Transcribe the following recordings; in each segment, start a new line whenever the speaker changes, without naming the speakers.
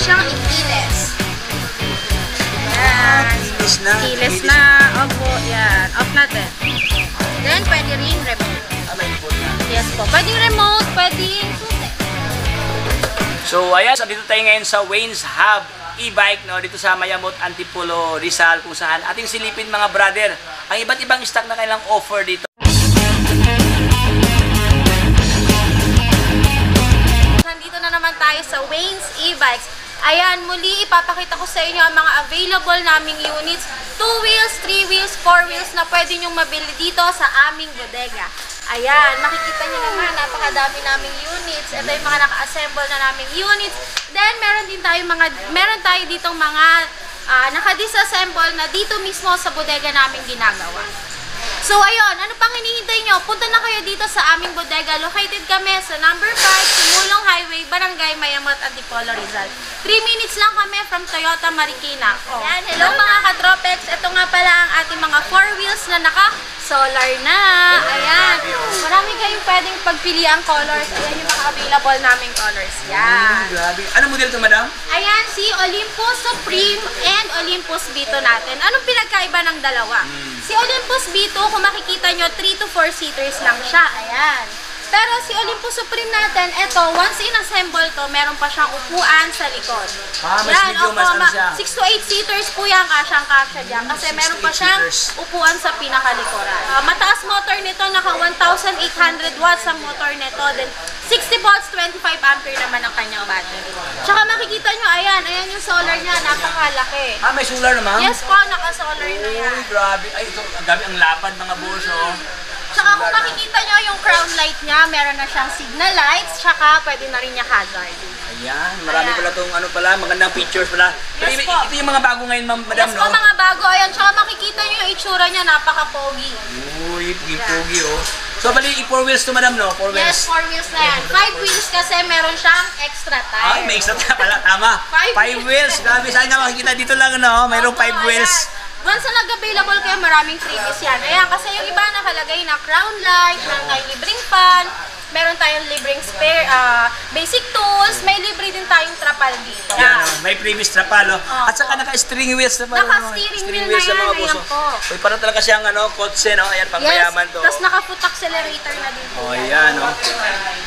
siyang ikiles. Yan. Kiles na. Opo, yan. Off natin. Then, pwede rin remote. Yes po. Pwedeng remote, pwedeng susi.
So, ayan. So, dito tayo ngayon sa Wayne's Hub e-bike, no? Dito sa Mayamot, Antipolo, Rizal, kung saan ating silipin mga brother ang iba't ibang stock na kailang offer dito.
Nandito na naman tayo sa Wayne's e-bikes. Ayan, muli ipapakita ko sa inyo ang mga available naming units. 2 wheels, 3 wheels, 4 wheels na pwede nyong mabili dito sa aming bodega. Ayan, makikita nyo naman, napakadami naming units. Ito yung mga naka-assemble na naming units. Then, meron tayo ditong mga naka-disassemble na dito mismo sa bodega namin ginagawa. So, ayun, ano pang hinihintay nyo? Punta na kayo dito sa aming bodega. Located kami sa number 5, Sumulong Highway, Barangay Mayamot, Antipolo, Rizal. 3 minutes lang kami from Toyota Marikina. Oh. Yan, hello mga ka-Tropex. Ito nga pala ang ating mga 4 wheels na naka-solar na. Ayan. Marami kayong pwedeng pagpiliang colors. Ayan yung mga available naming colors. Yan.
Grabe. Ano model ito, madam?
Ayan, si Olympus Supreme and Olympus Vito natin. Anong pinagkaiba ng dalawa? Si Olympus Vito, kung makikita nyo, 3 to 4 seaters lang siya. Ayan. Pero si Olympus Supreme natin, eto, once in-assemble to, meron pa siyang upuan sa likod.
Mas medyo mas ano siya.
6 to 8 seaters po yan, kasyang-kasya dyan. Kasi meron pa siyang upuan sa pinakalikuran. Mataas motor nito, naka 1,800 watts ang motor nito. Then 60 volts, 25 ampere naman ang kanyang battery. Tsaka makikita nyo, ayan yung solar niya, napakalaki.
May solar naman?
Yes po, naka-solar na yan.
Uy, grabe. Ay, ito, grabe ang lapad mga boss, oh.
Tsaka kung makikita nyo yung crown light niya, meron na siyang signal lights, tsaka pwede na rin niya hazard.
Ayan, marami pala itong ano pala, magandang features pala. Pero
Yes po.
ito yung mga bago ngayon, madam,
Yes
no?
po, mga bago. Ayan, tsaka makikita nyo yung itsura niya, napaka-pogi.
Uy, pogi, oh. So, bali, 4 wheels to, madam, no? 4 wheels.
Yes, 4 wheels na yan. 5 wheels kasi meron siyang extra tire.
Ay, may extra pala, tama. 5 wheels. Grabe, saan nga makikita dito lang, no? Mayroong 5 wheels.
Once na nag-available kayo, maraming freebies yan. Ayan, kasi yung iba nakalagay na crown light, meron tayong libreng fan, meron tayong libreng spare, basic tools, may libre din tayong trapal dito.
Yan, may previous trapal, oh. At saka naka-steering wheels na pala.
Naka-steering wheel na yan, ayan po.
Uy, parang talaga siyang, kotse, no? Ayan, pangmayaman to.
Tapos naka-foot accelerator na dito.
Oh, ayan, no?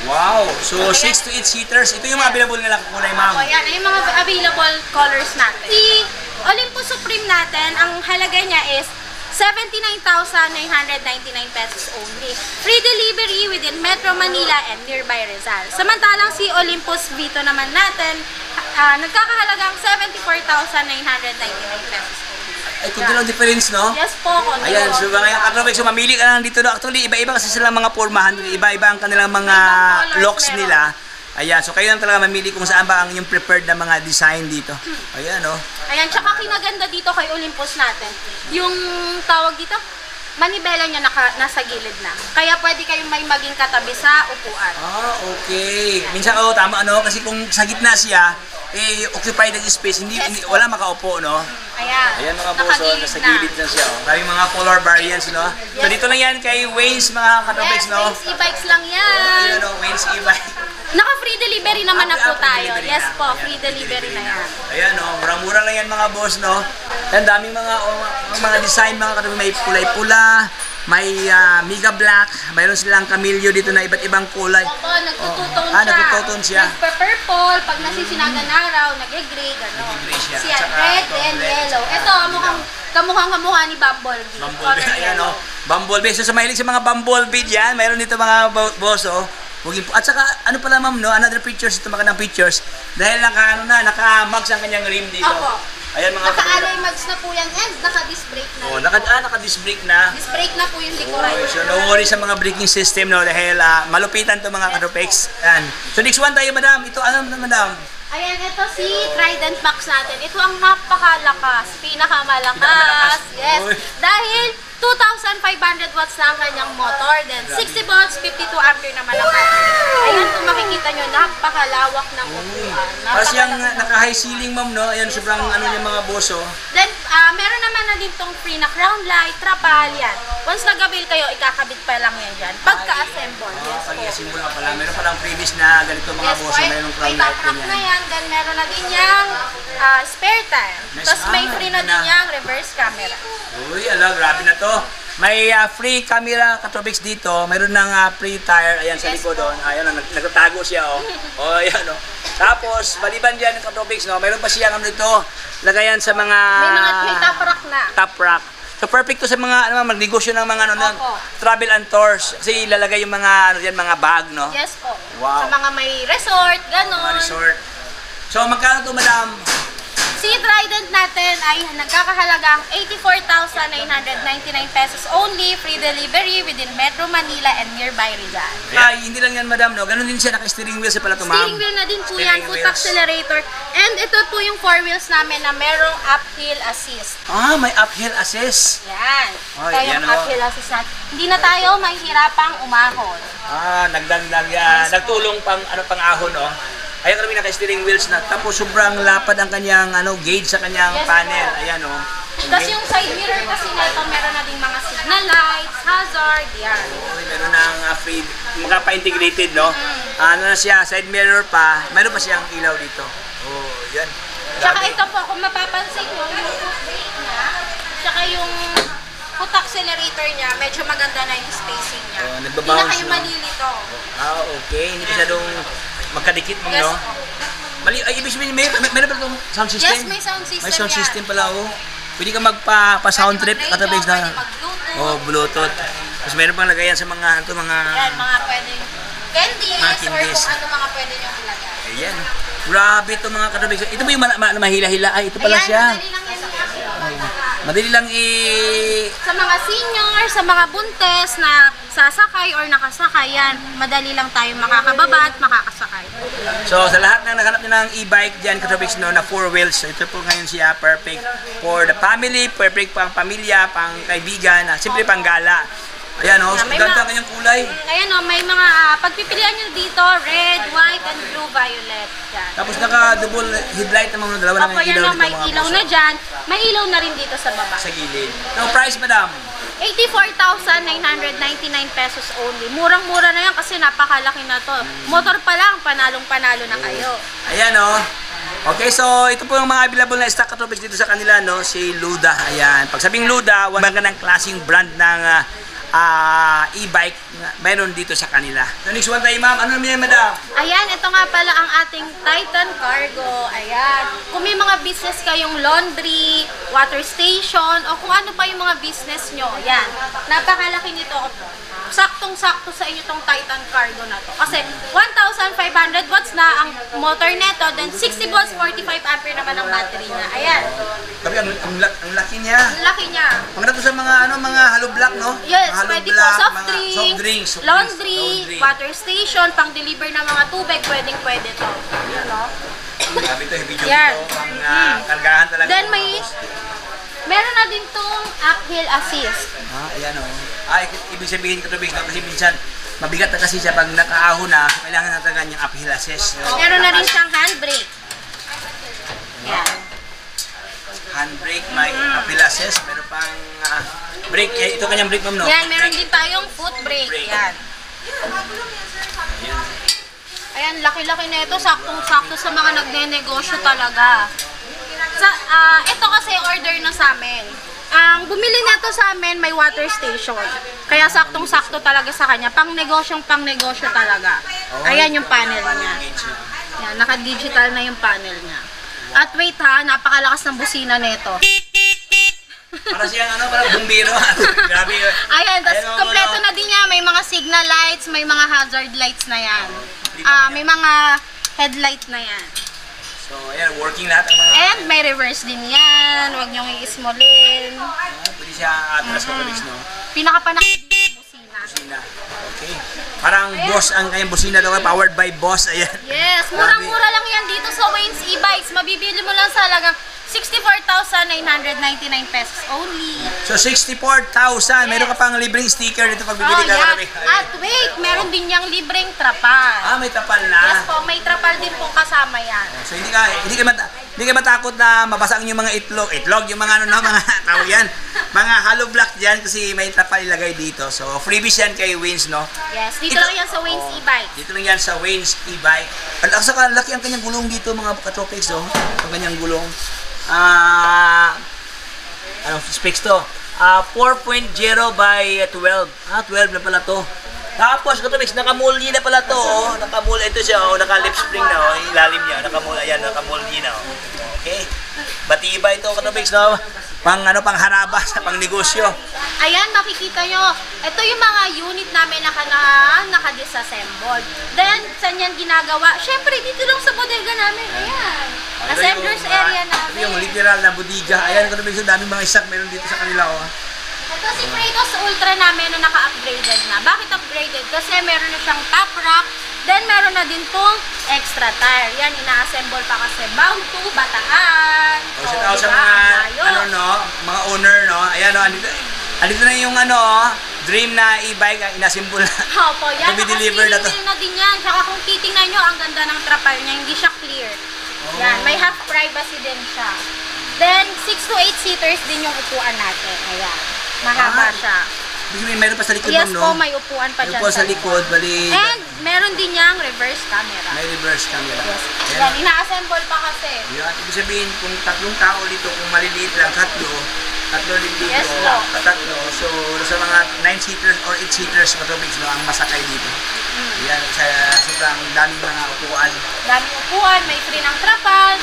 Wow! So, 6 to 8 seaters. Ito yung mga available nila kulay, ma'am.
O, yan, yung mga available colors natin. Si Olympus Supreme natin, ang halaga niya is 79,999 pesos only. Free delivery within Metro Manila and nearby Rizal. Samantalang si Olympus Vito naman natin, nagkakahalagang 74,999 pesos only.
Ay, kunti lang difference, no?
Yes po, konti.
Ayan, so ngayon, Katrobex, so mamili ka lang dito. Actually, iba-iba kasi silang mga pormahan. Iba-iba ang kanilang mga locks nila. Ayan, so kayo lang talaga mamili kung saan ba ang yung preferred na mga design dito. Ayan, oh.
Ayan, tsaka kinaganda dito kay Olympus natin. Yung tawag dito, manibela niya nasa gilid na. Kaya pwede kayong may maging katabi sa upuan.
Okay. Minsan, tama, kasi kung sa gitna siya, occupied ang space, wala makaupo, no?
Ayan,
mga boss, nasa gilid na siya, oh. Maraming mga color variants, no? So dito lang yan kay Wayne's, mga Katrobex, no?
Wayne's e-bikes lang yan.
Ayan, Wayne's e-bike.
Naka-free delivery naman na po tayo.
Delivery
Yes
na.
po, free delivery na yan.
Ayan, murang-mura lang yan mga boss, no? Ang daming mga design, mga Katrobex, may kulay-pula, may Mega Black, mayroon silang Camillo dito na iba't ibang kulay.
Opo, nagtututong siya.
Nagtututong siya.
Nagpa-purple, pag nasisinagan araw, nag-gray, gano'n.
Nag-gray siya.
Siya,
Tsaka
red
ito,
and
red.
yellow. Ito, kamukhang-kamukha ni Bumblebee.
Bumblebee, ayan, Bumblebee. So sa mahilig sa mga Bumblebee dyan, mayroon dito mga boss, At saka, ano pala ma'am, no? Another pictures, ito magandang pictures. Dahil naka-mags ang kanyang rim dito.
Opo.
Ayan mga
Naka-alloy mags na po yan and naka-disc brake na.
Naka-disc brake na.
Disc brake na po yung likuran.
So no worry sa mga braking system, no? Dahil malupitan to mga Katropex. Yan. So next one tayo, madam. Ito, ano madam?
Ayan, ito si Trident Max natin. Ito ang napakalakas, pinakamalakas. Yes. Dahil 2,500 watts na ang kanyang motor. Then 60 volts, 52 ampere naman ang battery. Ayan, kung makikita nyo, napakalawak ng upuan.
Kasi yung naka-high ceiling, ma'am, no? Ayan, sobrang niya mga boss,
Then, meron naman na din tong free na crown light, trapal, yan. Once nag-avail kayo, ikakabit pa lang yan dyan. Pagka-assemble. Yes po.
Pag-assemble na pala. Meron palang previous na ganito mga boss, mayroong crown light
na yan. Then, meron na din yung spare tire. Tapos may free na din yung reverse camera.
Uy, grabe na to. May free camera Katropics dito. Mayroon ng free tire. Ayan, sa
Yes
likod
po.
doon. Ayan, nagtatago siya, oh. Oh, ayan, oh. Tapos, maliban dyan, Katropics, no? Mayroon pa siyang ano dito, lagayan sa mga...
May top rack na.
Top rack. So, perfect to sa mga, magnegosyo ng mga,
Opo.
travel and tours. Kasi ilalagay yung mga, mga bag, no?
Yes po.
Wow.
Sa mga may resort,
Mga
ganon.
resort. So, magkano to, madam?
Si Trident natin ay nagkakahalagang 84,999 pesos only, free delivery within Metro Manila and nearby Rizal.
Ay, hindi lang yan, madam, no? Ganun din siya, naka-steering wheel siya pala to, ma'am.
Steering wheel na din po
Steering
yan, foot
wheels.
accelerator. And ito po yung 4 wheels namin na merong uphill assist.
Ah, may uphill assist.
Yan.
Ay,
Ito
yan
yung
o.
uphill assist natin. Hindi na tayo mahihirapang umahon.
Ah, nagdagdag yan. Nagtulong pang, pang ahon, oh. Ayan kami naka-steering wheels na. Tapos sobrang lapad ang kanyang, gauge sa kanyang
Yes,
panel.
po.
Ayan, oh.
Tapos yung side mirror kasi nito, meron na ding mga signal lights, hazard, yan.
Uy, meron ng free, maka-integrated, no? Ano na siya, side mirror pa. Meron pa siyang ilaw dito. Oh, yan.
Tsaka
Grabe.
ito po, kung mapapansin nyo, yung foot brake niya, tsaka yung foot accelerator niya, medyo maganda na yung spacing niya.
Oh,
Hindi
nagbabounce,
na kayo
no?
malilito.
Ah, okay. Hindi masyadong magkadikit mo,
Yes
no?
po.
Mali, ay, ibig sabihin, meron pala itong sound system?
Yes, may sound system
May sound
yan.
system pala, oh. Pwede ka magpa-sound trip,
Pwede
Katropics
mag-radio,
na.
pwede mag-bluetooth.
Oh, Bluetooth. Tapos meron pang lagayan sa mga, mga...
Yan, mga pwedeng candies,
Mga
or
candies.
kung ano mga pwede nyo ilagay.
Ayan. Grabe ito mga Katropics. Ito ba yung mahila-hila? Ay, ito pala
Ayan,
siya.
madali lang yan i-upload.
Madali lang
Sa mga senior, sa mga buntes na sasakay or nakasakay, yan, madali lang tayo makakababa at makakasakay.
So, sa lahat ng naghanap nyo ng e-bike dyan, Katropics, no, na 4 wheels, so ito po ngayon siya, perfect for the family, perfect pang pamilya, pang kaibigan, simple pang gala. Ayan, oh,
May
ganda
mga-
kanyang kulay.
Ayan o, may mga pagpipilian nyo dito, red, white, and blue, violet. Yan.
Tapos naka-double headlight ng mga dalawa
Opo,
ng
yan
ilaw
o,
dito,
may
mga
ilaw
boss,
na dyan. May ilaw na rin dito sa baba.
sa gilid. So, price, madam?
84,999 pesos only. Murang-mura na yan kasi napakalaki na to. Motor pa lang, panalong-panalo na kayo.
Ayan, oh. Okay, so ito po yung mga available na stock Katropics dito sa kanila, no? Si Luda. Ayan. Pag sabing Luda, wala ka ng klaseng brand ng e-bike na mayroon dito sa kanila. So, next one tayo, ma'am. Ano naman yan, madam?
Ayan, ito nga pala ang ating Titan Cargo. Ayan. Kung may mga business kayong laundry, water station, o kung ano pa yung mga business nyo, ayan. Napakalaki nito. Saktong-sakto sa inyo tong Titan Cargo na to. Kasi 1,500 watts na ang motor neto, then 60 volts, 45 ampere naman ang battery niya. Ayan.
Sabi, ang laki niya.
Ang laki niya.
Maganda to sa mga, mga hollow block, no?
Yes,
Mga hollow
pwede po
block,
soft
mga
drinks,
soft drinks,
laundry,
laundry.
water station, pang-deliver ng mga tubig, pwedeng-pwede to. Yun, no?
Grabe to, heavy duty
Yan.
to. Pang kargahan talaga.
Then
to,
may,
mga boss.
meron na din tong uphill assist.
Ayan, oh. Ibig sabihin Katropics, no? Kasi minsan, mabigat na kasi siya pag nakaahon na, kailangan natin kanyang uphill assist. No?
Meron na rin siyang handbrake. Yan.
Handbrake, may uphill assist, meron pang brake. Ito kanyang brake, ma'am, no?
Yan, meron din tayong foot brake. Yan. Ayan, laki-laki na ito. Saktong-sakto sa mga nagne-negosyo talaga. Ito kasi order na sa amin. Ang bumili na to sa amin may water station. Kaya saktong-sakto talaga sa kanya. Pang-negosyong pang-negosyo talaga. Ayan yung panel niya. Yan, naka-digital na yung panel niya. At wait ha, napakalakas ng busina nito.
Para siyang parang bumbiro. Grabe.
Ayan, tapos
Ayan,
kompleto na din niya. May mga signal lights, may mga hazard lights na yan. May mga headlight na yan.
So, ayan, working lahat ang mga...
And may reverse din yan. Huwag niyong i-smallin.
Pwede siya atras Katropics, no?
Pinakapanakit dito busina.
Busina. Okay. Parang boss ang kanyang busina daw, powered by boss. Ayan.
Yes, murang-mura lang yan dito sa Wayne's e-bikes. Mabibili mo lang sa halagang 64,999 pesos only.
So, 64,000. Meron ka pang libreng sticker dito pag bibili ka.
yan.
Katropics. Ayan.
At wait, meron din niyang libreng trapal.
May tapal na.
Yes po, may trapal din pong kasama yan.
So, hindi ka Hindi kayo matakot na mabasa yung mga itlog. Itlog, yung mga ano na, mga tawag yan. Mga hollow block dyan kasi may trapal ilagay dito. So, freebies yan kay Waynes, no?
Yes, dito lang yan sa Waynes e-bike.
Dito lang yan sa Waynes e-bike. At saka, laki ang kanyang gulong dito, mga katropics, no? Ang kanyang gulong. Anong specs to? 4.0 by 12. 12 na pala to. Tapos, katropics, nakamulyi na pala to, oh. Nakamulyi ito siya, oh. Naka-lip spring na, oh. Ilalim niya, nakamulyi, ayan, nakamulyi na, oh. Okay. Batiba ito, katropics, no? Pang haraba sa pang negosyo.
Ayan, makikita nyo. Ito yung mga unit namin na naka-disassemble. Then, saan yan ginagawa? Siyempre, dito lang sa bodega namin. Ayan. Assemblers area namin.
Ito yung literal na bodega. Ayan, katropics, daming mga isak meron dito sa kanila, oh.
Ito si Kratos Ultra namin na naka-upgraded na. Bakit upgraded? Kasi meron na siyang top rack, then meron na din tong extra tire. Yan, ina-assemble pa kasi bound to Bataan.
O, shout out sa mga, mga owner, no? Ayan, no? Andito na yung, dream na e-bike, inassemble na.
Opo, yan.
To be delivered na to.
Na din yan. Tsaka kung titingnan nyo, ang ganda ng trapal niya, hindi siya clear. Yan, may half privacy din siya. Then, 6 to 8 seaters din yung upuan natin. Ayan. Mahaba siya.
Meron pa sa likod,
yes
no?
po, may upuan pa dyan.
May upuan sa likod, bali.
And meron din niyang reverse camera.
May reverse camera.
Yes. Yan, ina-assemble pa kasi.
Yan, ibig sabihin, kung 3 tao dito, kung maliliit lang, 3 din dito,
yes, po.
3. So, sa mga 9-seaters or 8-seaters, katropics, no, ang masakay dito. Yan, sobrang daming mga upuan.
Daming upuan, may free ng trapal,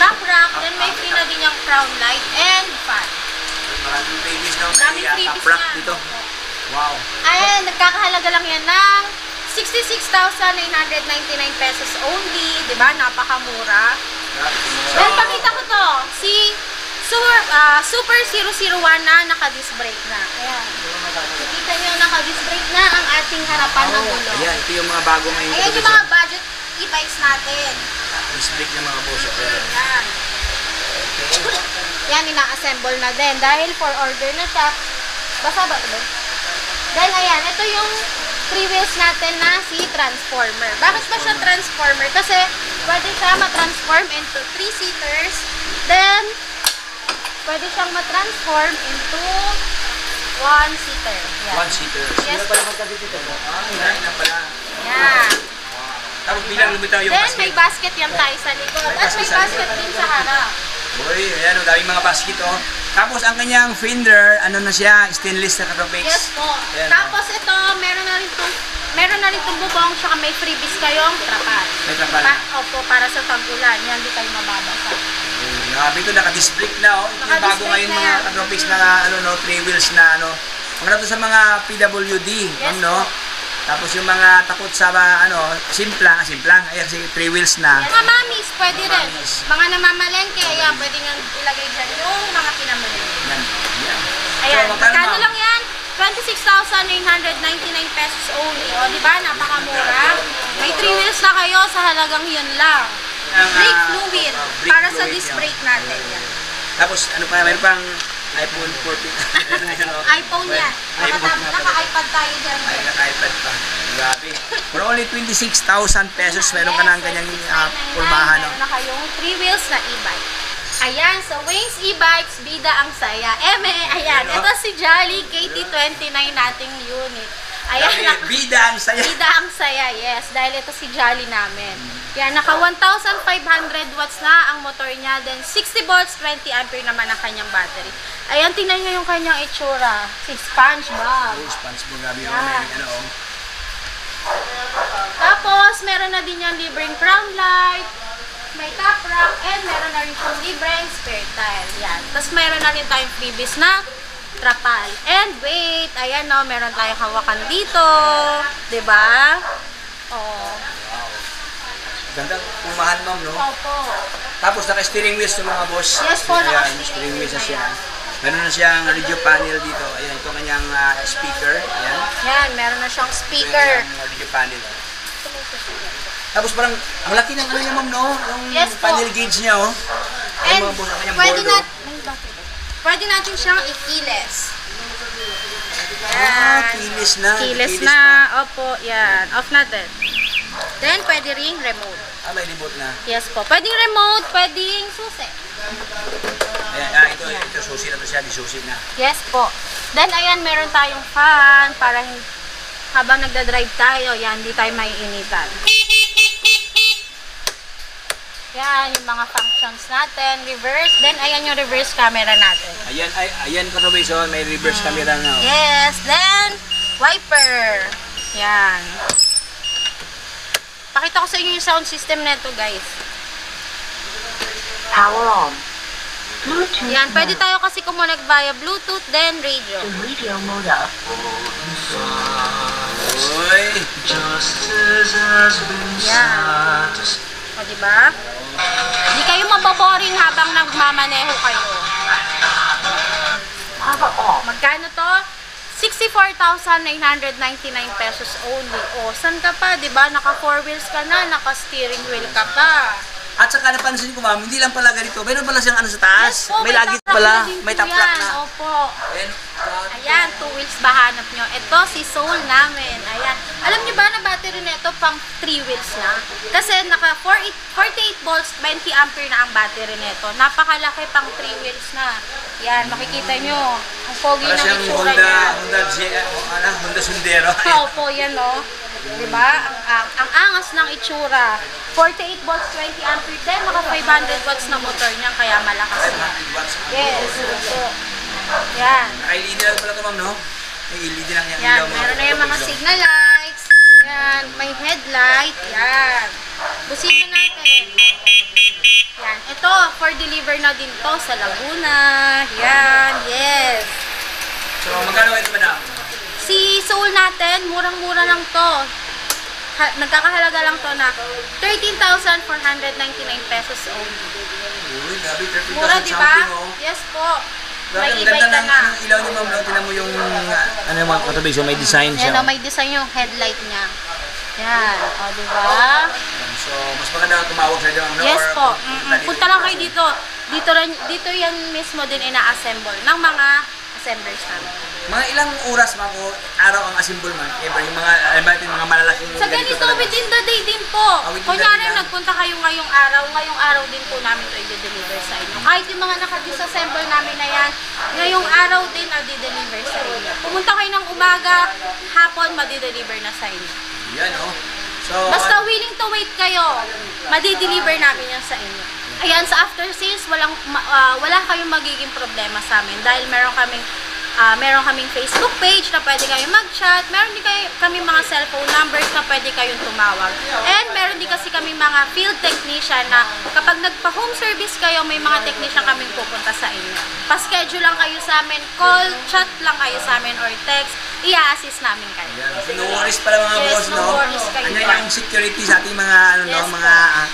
top rack, then may free na din yung crown light and fan.
Maraming freebies, no?
Daming
May
freebies
top rack
na.
dito. Wow.
Ayan, nagkakahalaga lang yan ng 66,999 pesos only. Diba? Napakamura. Then, pakita ko to. Si Super 001 na naka-disc brake na. Ayan. Nakita nyo, naka-disc brake na ang ating harapan ng ulo.
Ayan, ito yung mga bago ngayon.
Ayan yung mga budget e-bikes natin.
Disc brake ng mga boss.
Ayan. Yan, ina-assemble na din. Dahil for order na siya. Basa ba ito? Then, ayan, ito yung 3 wheels natin na si Transformer. Bakit ba siya Transformer? Kasi, pwede siya ma-transform into 3-seaters. Then, pwede siyang ma-transform into 1-seater.
1-seater.
Yes.
Yan na pala.
Yan.
Tapos bilang lumitaw yung
Then,
basket.
may basket yan tayo sa likod. At may basket din sa harap.
Uy, ayan, daming mga basket, oh. Tapos, ang kanyang fender, ano na siya, stainless na katropics.
Yes po.
Ayan,
Tapos ito, meron na rin tong bubong, tsaka may freebies kayong trapal.
May trapal.
Opo, para sa tag-ulan. Yan, di kayo mababasa.
Grabe ito, naka-disc brake na, oh. Ito yung bago ngayon mga katropics na, 3 wheels na, Mga to sa mga PWD,
Yes
no?
po.
Tapos yung mga takot sa, simplang, ayan, kasi 3 wheels na.
Mga mamis, pwede rin.
Mamis.
Mga namamalengke, ayan, pwede nyo ilagay dyan yung mga pinamamalengke.
Yan.
Ayan,
So, magkano,
magkano
ma'am?
lang yan? 26,999 pesos only. O, di ba? Napakamura. May 3 wheels na kayo sa halagang yun lang. Brake fluid.
brake
Para sa
fluid,
disc
yan.
brake natin. Yan.
Tapos, mayroon pang iPhone 14.
iPhone yan. Naka-iPad tayo dyan.
Ay, naka-iPad pa. Grabe. For only 26,000 pesos, meron ka na ang kanyang pulmahan.
Meron na kayong 3 wheels na e-bike. Ayan, sa Waynes e-bikes, bida ang saya. Ayan, ito si Jolly KT29 nating unit. Ayan,
Bida ang saya.
bida ang saya, yes. Dahil ito si Jolly namin. Yan, naka 1,500 watts na ang motor niya. Then, 60 volts, 20 ampere naman ang kanyang battery. Ayan, tingnan nyo yung kanyang itsura. Si SpongeBob.
Oh, SpongeBob, grabe yung
Yan.
may,
Tapos, meron na din yung libreng crown light, may top rack, and meron na rin yung libreng spare tire. Yan. Tapos, meron na rin tayong freebies na trapal. And wait, ayan no, meron tayong hawakan dito. Diba? Oo.
Ganda, pumahan, ma'am, no?
Opo.
Tapos, naka-steering wheels yung mga boss.
Yes po,
Ayan,
naka-steering
steering wheels na
wheels
siya.
na yan.
Meron na siyang radio panel dito. Ayan, ito kanyang speaker. Ayan.
Yan, meron na siyang
Ito
speaker.
yung radio panel. Tapos parang, ang laki ng ano niya, ma'am, no? Yung
Yes po.
panel gauge niya, oh.
And
Yung mga boss, ang kanyang
pwede,
board,
pwede natin siyang ikiles.
Kilis na.
Kiles
Kilis
na.
pa.
Opo, yan. Off natin. Then, pwede ring remote.
Ah, may remote na.
Yes po. Pwedeng remote, pwedeng susi.
Ayan, ito susi na to siya, di susi na.
Yes po. Then, ayan, meron tayong fan para habang nagda-drive tayo, yan, hindi tayo maiinitan. Yan, yung mga functions natin, reverse. Then, ayan yung reverse camera natin.
Ayan ka-Robes, oh, may reverse camera na. Oh.
Yes, then, wiper. Yan. Pakita ko sa inyo yung sound system nito, guys.
Power on. Bluetooth
Yan, pwede
mode.
tayo kasi kumonect via Bluetooth, then radio.
The radio mode up.
Uy!
Yan. O, diba? Hindi kayo mababoring habang nagmamaneho kayo.
Power off.
Magkano to? 64,999 pesos only. O, san ka pa? Diba? Naka 4 wheels ka na, naka steering wheel ka pa.
At saka napansin ko, ma'am, hindi lang pala ganito. Meron pala siyang ano sa taas.
Yes po,
may lagit
taplak
pala.
na din
May
po
taplak
yan.
na.
Opo.
Ayan.
Ayan, 2 wheels ba hanap nyo? Ito, si Soul namin. Ayan. Alam nyo ba na battery nito pang 3 wheels na? Kasi naka 48 volts, 20 ampere na ang battery nito. Napakalaki pang 3 wheels na. Yan, makikita nyo. Ang pogi
Para
ng
siyang
itsura niya.
Honda Sundero.
Opo, yan o. Diba? Ang angas ng itsura. 48 volts, 20 ampere din. Naka 500 watts na motor niya, kaya malakas na.
500 watts.
Yes, opo. Yan.
Naka-LED lang pala ito, ma'am, no? May LED lang yan.
Yan, meron na yung mga signal lights. Yan, may headlight. Yan. Busina natin. Yan, ito, for deliver na din to sa Laguna. Yan, yes.
So, magkano ito, madam?
Si Soul natin, murang-mura lang to. Nagkakahalaga lang to na 13,499 pesos only.
Uy, grabe, 13,000
Mura, di ba?
something, oh.
Yes po.
Grabe,
May
ang
e-bike
ganda
ka
ng
na.
anong ilaw niyo, ma'am, no? Tinan mo yung, ano yung mga katubig, may design siya.
Yan, may design yung headlight niya. Yan, o, di ba?
So, mas maganda tumawag sa ma'am, no?
Yes
Or
po.
dito.
Punta lang kayo dito. Dito yan mismo din ina-assemble ng mga assemblers namin.
Mga ilang oras, ma'am, o araw ang assemble, ma'am? Ever, yung mga malalaking
Sa ganito,
talaga.
within the day din po.
Within the
Kunyari,
day lang.
nagpunta kayo ngayong araw din po namin ito i-deliver sa inyo. Kahit yung mga naka-disassemble namin na yan, ngayong araw din i-deliver sa inyo. Pumunta kayo ng umaga, hapon, madi-deliver na sa inyo.
Yan, oh. So,
Basta willing to wait kayo, madi-deliver namin yan sa inyo. Ayan, sa after sales, wala kayong magiging problema sa amin dahil meron kaming Facebook page na pwede kayong mag-chat, meron din kami mga cellphone numbers na pwede kayong tumawag. And meron din kasi kami mga field technician na kapag nagpa-home service kayo, may mga technician kaming pupunta sa inyo. Pa-schedule lang kayo sa amin, call, chat lang kayo sa amin or text, i-assist namin kayo.
no worries pala mga
Yes,
boss,
no
no?
worries kayo
Ano
pa.
yung security sa ating mga,
Yes,
mga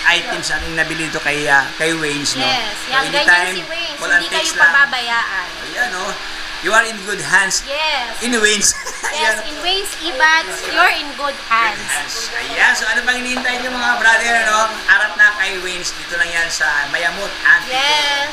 items natin nabili ito kay Waynes, no?
Yes,
So,
yan, ganyan
anytime,
si Wayne,
call and
hindi kayo
text lang.
pababayaan.
Ayan, no? You are in good hands.
Yes.
In Waynes.
Yes, in Waynes Ebags, you're in good hands.
Ayan, so ano pang hinihintay niyo mga brother, no? Harap na kay Waynes. Dito lang yan sa Mayamot, Antique.
Yes.